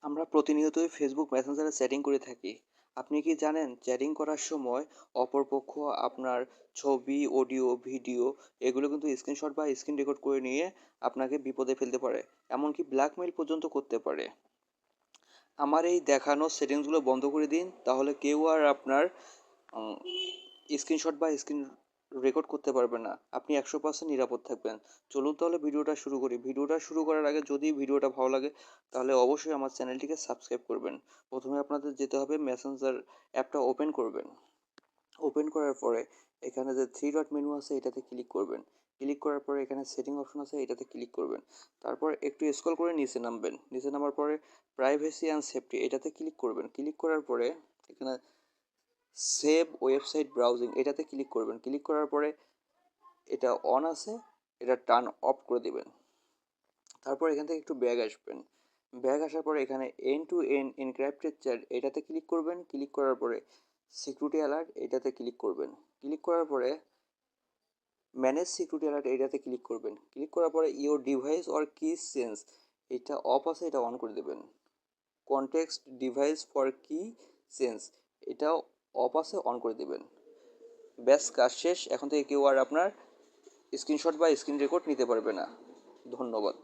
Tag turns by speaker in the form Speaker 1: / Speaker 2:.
Speaker 1: আমরা প্রতিনিয়তই ফেসবুক মেসেঞ্জারে চ্যাটিং করে থাকি। আপনি কি জানেন চ্যাটিং করার সময় অপরপক্ষ আপনার ছবি, অডিও, ভিডিও এগুলো কিন্তু স্ক্রিনশট বা স্ক্রিন রেকর্ড করে নিয়ে আপনাকে বিপদে ফেলতে পারে। এমনকি ব্ল্যাকমেইল পর্যন্ত করতে পারে। আমার এই দেখানো সেটিংসগুলো বন্ধ করে দিন, তাহলে কেউ আর আপনার উম স্ক্রিনশট বা স্ক্রিন রেকর্ড করতে পারবে না। আপনি 100% নিরাপদ থাকবেন। চলুন তাহলে ভিডিওটা শুরু করি। ভিডিওটা শুরু করার আগে যদি ভিডিওটা ভালো লাগে তাহলে অবশ্যই আমার চ্যানেলটিকে সাবস্ক্রাইব করবেন। প্রথমে আপনাদের যেতে হবে মেসেঞ্জার অ্যাপটা ওপেন করবেন। ওপেন করার পরে এখানে যে থ্রি ডট মেনু আছে এটাতে ক্লিক করবেন। ক্লিক করার পরে এখানে সেটিং অপশন আছে এটাতে ক্লিক করবেন। তারপর একটু স্ক্রল করে নিচে নামবেন। নিচে নামার পরে প্রাইভেসি অ্যান্ড সেফটি এটাতে ক্লিক করবেন। ক্লিক করার পরে এখানে সেভ ওয়েবসাইট ব্রাউজিং এটাতে ক্লিক করবেন। ক্লিক করার পরে এটা অন আছে, এটা টার্ন অফ করে দিবেন। তারপর এখান থেকে একটু ব্যাগ আসবেন। ব্যাগ আসার পরে এখানে end to end encrypted chat এটাতে ক্লিক করবেন। ক্লিক করার পরে সিকিউরিটি অ্যালার্ট এটাতে ক্লিক করবেন। ক্লিক করার পরে ম্যানেজ সিকিউরিটি অ্যালার্ট এটাতে ক্লিক করবেন। ক্লিক করার পরে your device or key sense এটা অফ আছে, এটা অন করে দেবেন। Context device for key sense এটাও অফ আছে, অন করে দেবেন। ব্যাস, কাজ শেষ। এখন থেকে কেউ আর আপনার স্ক্রিনশট বা স্ক্রিন রেকর্ড নিতে পারবে না। ধন্যবাদ।